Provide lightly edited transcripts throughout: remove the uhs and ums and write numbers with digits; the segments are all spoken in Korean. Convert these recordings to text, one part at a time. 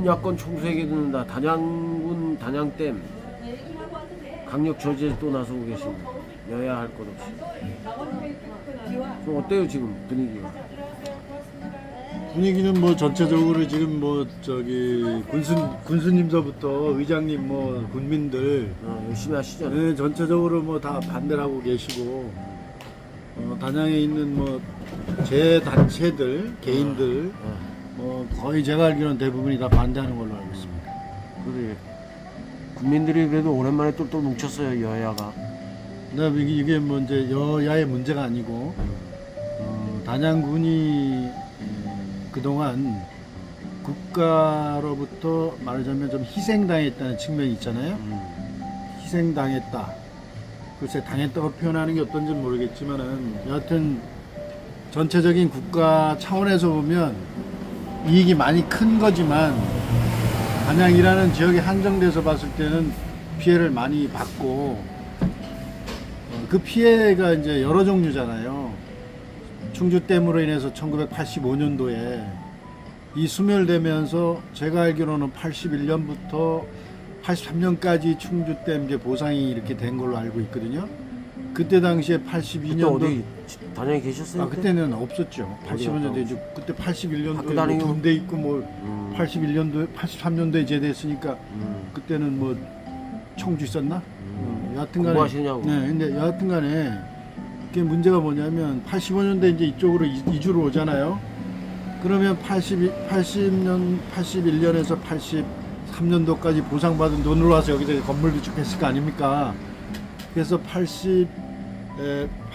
전 야권 총수에게 듣는다. 단양군 단양댐 강력 저지에 또 나서고 계십니다. 여야 할 것 없이. 좀 어때요 지금 분위기가? 분위기는 뭐 전체적으로 지금 뭐 저기 군수님서부터 의장님 뭐 군민들 열심히 하시죠. 네, 전체적으로 뭐 다 반대를 하고 계시고 단양에 있는 뭐 제 단체들 개인들 뭐 거의 제가 알기로는 대부분이 다 반대하는 걸로 알고 있습니다. 그래. 국민들이 그래도 오랜만에 똘똘 뭉쳤어요 여야가. 근데 이게 뭐 이제 여야의 문제가 아니고 단양군이 그동안 국가로부터 말하자면 좀 희생당했다는 측면이 있잖아요. 희생당했다. 글쎄 당했다고 표현하는 게 어떤지 모르겠지만은 여하튼 전체적인 국가 차원에서 보면 이익이 많이 큰 거지만 단양이라는 지역이 한정돼서 봤을 때는 피해를 많이 받고 그 피해가 이제 여러 종류잖아요. 충주댐으로 인해서 1985년도에 이 소멸되면서 제가 알기로는 81년부터 83년까지 충주댐 이제 보상이 이렇게 된 걸로 알고 있거든요. 그때 당시에 82년도 그때 어디 단양에 계셨어요? 그때는 없었죠. 85년도에 이제 그때 81년도에 뭐 군대 있고 뭐 81년도 83년도에 제대했으니까 그때는 뭐 청주 있었나? 여하튼간에 공부하시냐고. 네, 근데 여하튼간에 그게 문제가 뭐냐면 85년도에 이제 이쪽으로 이주를 오잖아요. 그러면 81년에서 83년도까지 보상받은 돈으로 와서 여기서 건물 구축했을 거 아닙니까? 그래서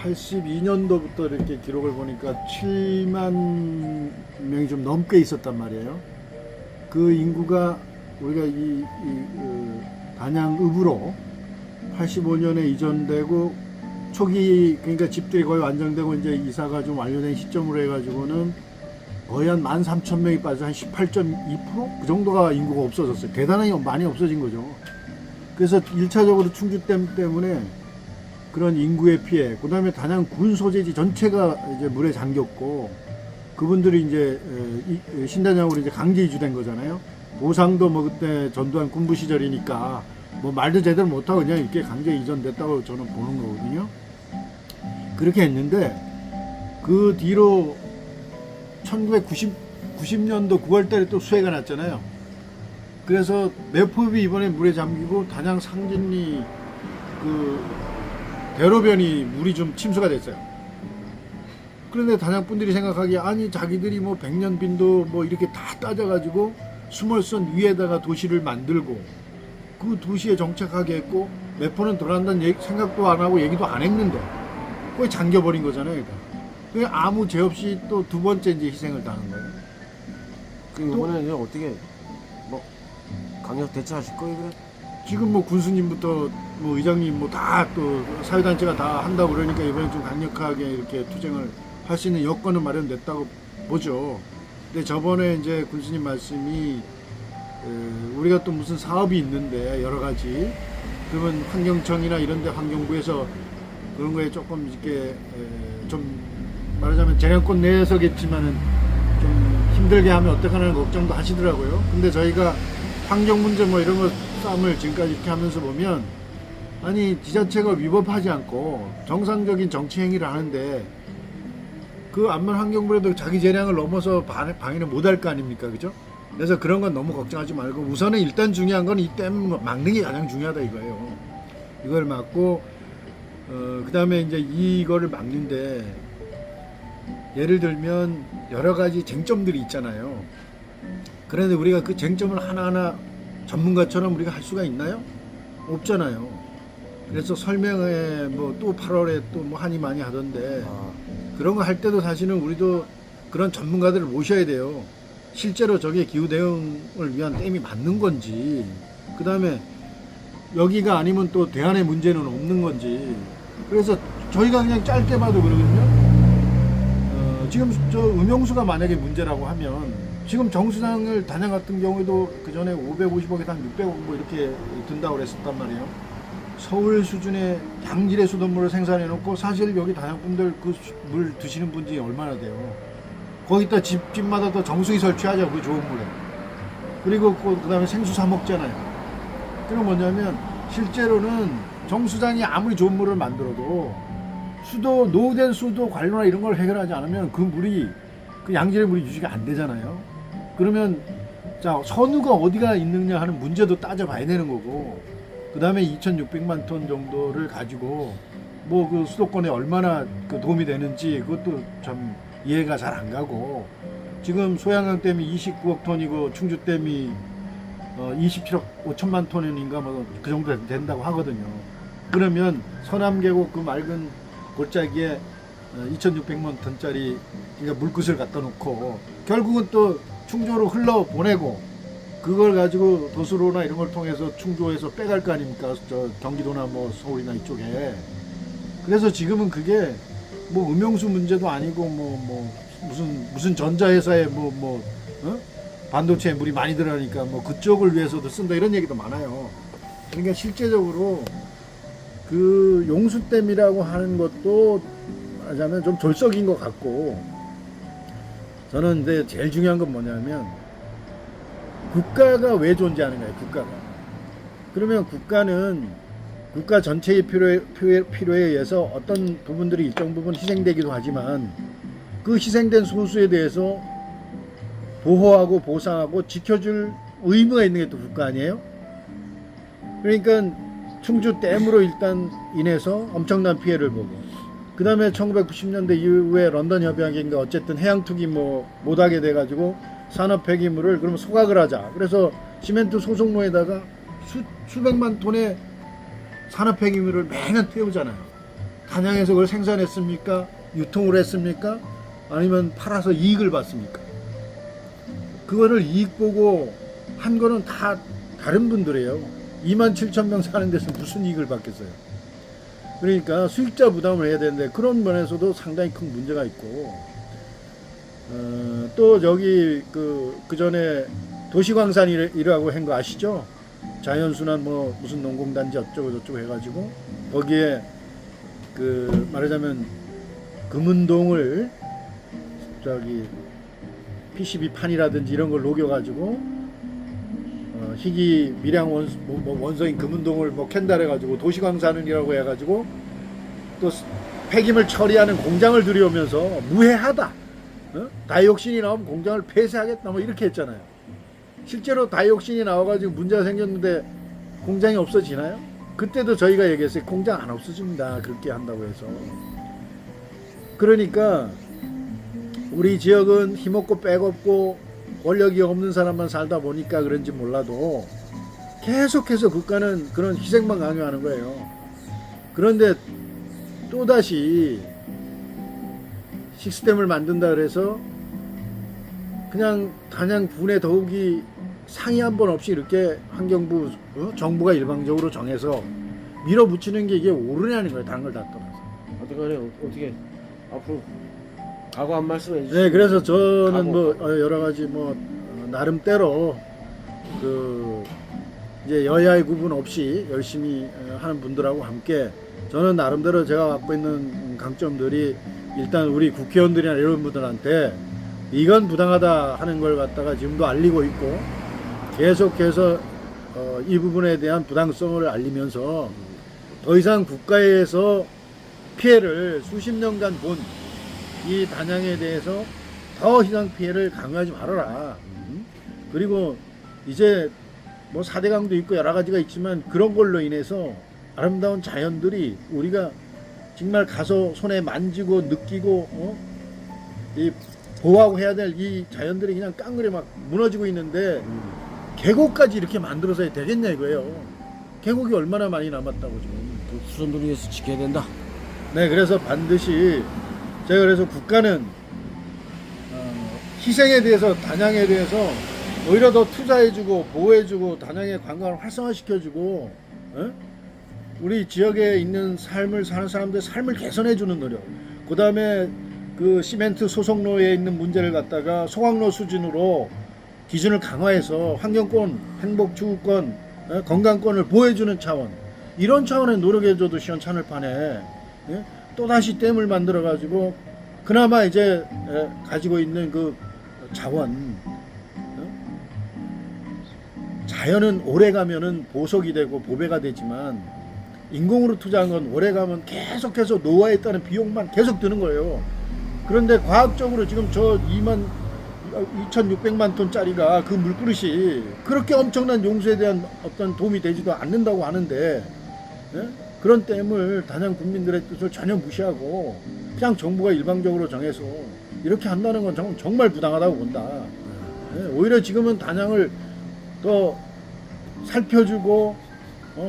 82년도부터 이렇게 기록을 보니까 7만 명이 좀 넘게 있었단 말이에요. 그 인구가 우리가 단양읍으로 85년에 이전되고 초기 그러니까 집들이 거의 완성되고 이제 이사가 좀 완료된 시점으로 해가지고는 거의 한 13,000명이 빠져 한 18.2%? 그 정도가 인구가 없어졌어요. 대단히 많이 없어진 거죠. 그래서 1차적으로 충주댐 때문에 그런 인구의 피해, 그 다음에 단양군 소재지 전체가 이제 물에 잠겼고, 그분들이 이제 신단양으로 이제 강제 이주된 거잖아요. 보상도 뭐 그때 전두환 군부 시절이니까 뭐 말도 제대로 못하고 그냥 이렇게 강제 이전됐다고 저는 보는 거거든요. 그렇게 했는데, 그 뒤로 1990년도 9월 달에 또 수해가 났잖아요. 그래서 매포읍이 이번에 물에 잠기고 단양 상진리 그 대로변이 물이 좀 침수가 됐어요. 그런데 단양 분들이 생각하기에 아니 자기들이 뭐 100년 빈도 뭐 이렇게 다 따져가지고 수몰선 위에다가 도시를 만들고 그 도시에 정착하게 했고 매포는 들어간다는 생각도 안 하고 얘기도 안 했는데 거의 잠겨버린 거잖아요. 그러니까 아무 죄 없이 또 두 번째 이제 희생을 당한 거예요. 그 이번에 이제 어떻게 뭐 강력 대처하실 거예요, 그래? 지금 뭐 군수님부터 뭐 의장님 뭐 다 또 사회단체가 다 한다고 그러니까 이번에 좀 강력하게 이렇게 투쟁을 할 수 있는 여건은 마련됐다고 보죠. 근데 저번에 이제 군수님 말씀이 우리가 또 무슨 사업이 있는데 여러 가지 그러면 환경청이나 이런데 환경부에서 그런 거에 조금 이렇게 좀 말하자면 재량권 내에서겠지만은 좀 힘들게 하면 어떡하나 걱정도 하시더라고요. 근데 저희가 환경 문제 뭐 이런 거 싸움을 지금까지 이렇게 하면서 보면 아니 지자체가 위법하지 않고 정상적인 정치 행위를 하는데 그 암만 환경부라도 자기 재량을 넘어서 방해를 못 할 거 아닙니까, 그죠? 그래서 그런 건 너무 걱정하지 말고 우선은 일단 중요한 건 이 댐 막는 게 가장 중요하다 이거예요. 이걸 막고 그 다음에 이제 이거를 막는데 예를 들면 여러 가지 쟁점들이 있잖아요. 그런데 우리가 그 쟁점을 하나하나 전문가처럼 우리가 할 수가 있나요? 없잖아요. 그래서 설명회 뭐 또 8월에 또 뭐 하니 많이 하던데 그런 거 할 때도 사실은 우리도 그런 전문가들을 모셔야 돼요. 실제로 저게 기후 대응을 위한 댐이 맞는 건지, 그 다음에 여기가 아니면 또 대안의 문제는 없는 건지. 그래서 저희가 그냥 짧게 봐도 그러거든요. 지금 저 음용수가 만약에 문제라고 하면 지금 정수장을 단양 같은 경우에도 그 전에 550억에서 한 600억 뭐 이렇게 든다고 그랬었단 말이에요. 서울 수준의 양질의 수돗물을 생산해 놓고 사실 여기 단양 분들 그 물 드시는 분들이 얼마나 돼요. 거기다 집마다 또 정수기 설치하자고 그 좋은 물에. 그리고 그다음에 생수 사 먹잖아요. 그럼 뭐냐면 실제로는 정수장이 아무리 좋은 물을 만들어도 수도 노후된 수도 관로나 이런 걸 해결하지 않으면 그 물이 그 양질의 물이 유지가 안 되잖아요. 그러면 자 선우가 어디가 있느냐 하는 문제도 따져봐야 되는 거고 그 다음에 2,600만 톤 정도를 가지고 뭐 그 수도권에 얼마나 그 도움이 되는지 그것도 참 이해가 잘 안 가고 지금 소양강 댐이 29억 톤이고 충주댐이 27억 5천만 톤인가 뭐 그 정도 된다고 하거든요. 그러면 서남계곡 그 맑은 골짜기에 2,600만 톤짜리 그러니까 물끝을 갖다 놓고 결국은 또 충주로 흘러 보내고 그걸 가지고 도수로나 이런 걸 통해서 충주에서 빼갈 거 아닙니까? 저 경기도나 뭐 서울이나 이쪽에. 그래서 지금은 그게 뭐 음용수 문제도 아니고 뭐 무슨 전자회사에 반도체에 물이 많이 들어가니까 뭐 그쪽을 위해서도 쓴다 이런 얘기도 많아요. 그러니까 실제적으로 그 용수댐이라고 하는 것도 말하자면 좀 졸속인 것 같고 저는 근데 제일 중요한 건 뭐냐면 국가가 왜 존재하는가요? 국가가. 그러면 국가는 국가 전체의 필요에 의해서 어떤 부분들이 일정 부분 희생되기도 하지만 그 희생된 소수에 대해서 보호하고 보상하고 지켜줄 의무가 있는 게 또 국가 아니에요? 그러니까 충주 댐으로 일단 인해서 엄청난 피해를 보고 그 다음에 1990년대 이후에 런던 협약인가 어쨌든 해양 투기 뭐 못하게 돼가지고 산업 폐기물을 그러면 소각을 하자. 그래서 시멘트 소속로에다가 수백만 톤의 산업 폐기물을 매년 태우잖아요. 단양에서 그걸 생산했습니까? 유통을 했습니까? 아니면 팔아서 이익을 받습니까? 그거를 이익 보고 한 거는 다 다른 분들이에요. 27,000명 사는 데서 무슨 이익을 받겠어요? 그러니까 수익자 부담을 해야 되는데 그런 면에서도 상당히 큰 문제가 있고 또 저기 그 전에 도시광산이라고 한 거 아시죠? 자연순환 뭐 무슨 농공단지 어쩌고 저쩌고 해가지고 거기에 그 말하자면 금은동을 저기 PCB 판이라든지 이런 걸 녹여가지고 희귀 미량 원소인 금은동을 뭐 캔달해가지고 도시광산이라고 해가지고 또 폐기물 처리하는 공장을 들여오면서 무해하다. 다이옥신이 나오면 공장을 폐쇄하겠다 뭐 이렇게 했잖아요. 실제로 다이옥신이 나와가지고 문제가 생겼는데 공장이 없어지나요? 그때도 저희가 얘기했어요. 공장 안 없어집니다. 그렇게 한다고 해서. 그러니까 우리 지역은 힘없고 빼없고 권력이 없는 사람만 살다 보니까 그런지 몰라도 계속해서 국가는 그런 희생만 강요하는 거예요. 그런데 또다시 식스댐을 만든다 그래서 그냥 단양 분해 더욱이 상의 한 번 없이 이렇게 환경부 정부가 일방적으로 정해서 밀어붙이는 게 이게 옳으냐는 거예요. 다른 걸 다 떠나서. 어떡하냐 어떻게 앞으로 각오 한 말씀 해주세요. 네, 그래서 저는 뭐 여러 가지 뭐 나름대로 그 이제 여야의 구분 없이 열심히 하는 분들하고 함께 저는 나름대로 제가 갖고 있는 강점들이 일단 우리 국회의원들이나 이런 분들한테 이건 부당하다 하는 걸 갖다가 지금도 알리고 있고 계속해서 이 부분에 대한 부당성을 알리면서 더 이상 국가에서 피해를 수십 년간 본 이 단양에 대해서 더 이상 피해를 강요하지 말아라. 그리고 이제 뭐 4대강도 있고 여러 가지가 있지만 그런 걸로 인해서 아름다운 자연들이 우리가 정말 가서 손에 만지고 느끼고 이 보호하고 해야 될 이 자연들이 그냥 깡그리 막 무너지고 있는데 계곡까지 이렇게 만들어서 해야 되겠냐 이거예요. 계곡이 얼마나 많이 남았다고 지금. 그 후손들을 위해서 지켜야 된다. 네, 그래서 반드시 제가 그래서 국가는 희생에 대해서 단양에 대해서 오히려 더 투자해주고 보호해주고 단양의 관광을 활성화시켜주고 우리 지역에 있는 삶을 사는 사람들의 삶을 개선해주는 노력. 그 다음에 그 시멘트 소속로에 있는 문제를 갖다가 소각로 수준으로 기준을 강화해서 환경권, 행복추구권, 건강권을 보호해주는 차원. 이런 차원의 노력해줘도 시원찮을 판에 또다시 댐을 만들어 가지고 그나마 이제 가지고 있는 그 자원 자연은 오래 가면은 보석이 되고 보배가 되지만 인공으로 투자한 건 오래 가면 계속해서 노화에 따른 비용만 계속 드는 거예요. 그런데 과학적으로 지금 저 2,600만 톤짜리가 그 물그릇이 그렇게 엄청난 용수에 대한 어떤 도움이 되지도 않는다고 하는데, 예? 그런 댐을 단양 국민들의 뜻을 전혀 무시하고 그냥 정부가 일방적으로 정해서 이렇게 한다는 건 정말 부당하다고 본다. 예? 오히려 지금은 단양을 더 살펴주고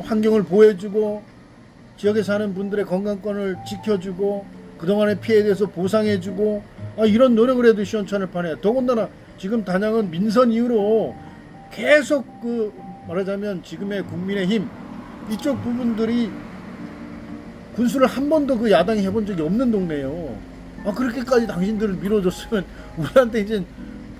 환경을 보호해주고 지역에 사는 분들의 건강권을 지켜주고 그동안의 피해에 대해서 보상해주고 이런 노력을 해도 시원찮을 판에, 더군다나 지금 단양은 민선 이후로 계속 말하자면 지금의 국민의힘 이쪽 부분들이 군수를 한 번도 그 야당이 해본 적이 없는 동네예요. 그렇게까지 당신들을 밀어줬으면 우리한테 이제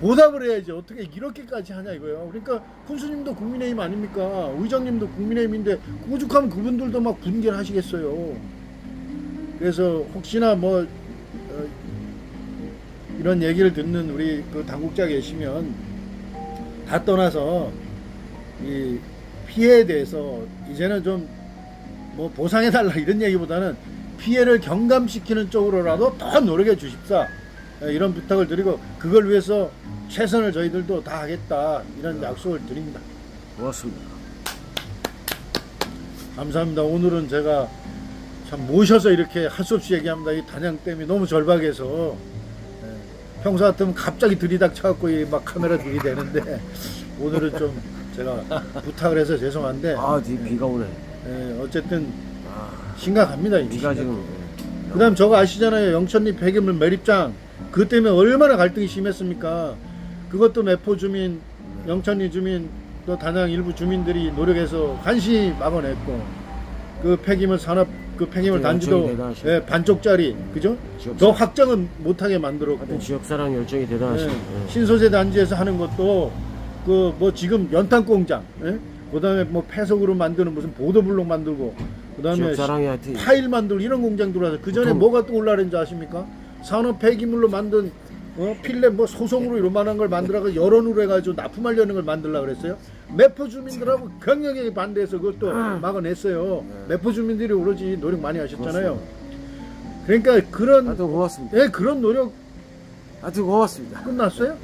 보답을 해야지 어떻게 이렇게까지 하냐 이거예요. 그러니까 군수님도 국민의힘 아닙니까? 의장님도 국민의힘인데 오죽하면 그분들도 막 분개를 하시겠어요. 그래서 혹시나 이런 얘기를 듣는 우리 그 당국자 계시면 다 떠나서 이 피해에 대해서 이제는 좀 보상해달라 이런 얘기보다는 피해를 경감시키는 쪽으로라도 더 노력해 주십사, 이런 부탁을 드리고 그걸 위해서 최선을 저희들도 다 하겠다 이런 약속을 드립니다. 고맙습니다. 감사합니다. 오늘은 제가 참 모셔서 이렇게 할 수 없이 얘기합니다. 이 단양댐이 너무 절박해서 평소 같으면 갑자기 들이닥쳐갖고 막 카메라 들이대는데 오늘은 좀 제가 부탁을 해서 죄송한데 비가 오네. 어쨌든 심각합니다. 비가 지금. 그 다음 저거 아시잖아요. 영천리 폐기물 매립장 그 때문에 얼마나 갈등이 심했습니까? 그것도 매포 주민, 영천리 주민, 또 단양 일부 주민들이 노력해서 간신히 막아냈고 그 폐기물 산업 그 폐기물 단지도 반쪽짜리 그죠? 더 확장은 못하게 만들었고 지역사랑 열정이 대단하시네. 신소재 단지에서 하는 것도 지금 연탄 공장, 그다음에 폐석으로 만드는 무슨 보도블록 만들고 그다음에 타일 만들고 이런 공장 들어와서 그 전에 뭐가 또 올라는지 아십니까? 산업 폐기물로 만든 필렛 소송으로 이만한 걸 만들어서 여론으로 해가지고 납품하려는 걸 만들려고 그랬어요. 매포 주민들하고 강력하게 반대해서 그것도 막아냈어요. 매포 주민들이 오로지 노력 많이 하셨잖아요. 그러니까 하여튼 고맙습니다. 그런 노력 하여튼 고맙습니다. 끝났어요?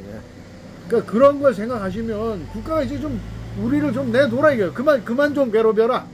그러니까 그런 걸 생각하시면 국가가 이제 좀 우리를 좀 내놓으라 이거예요. 그만 좀 괴롭혀라.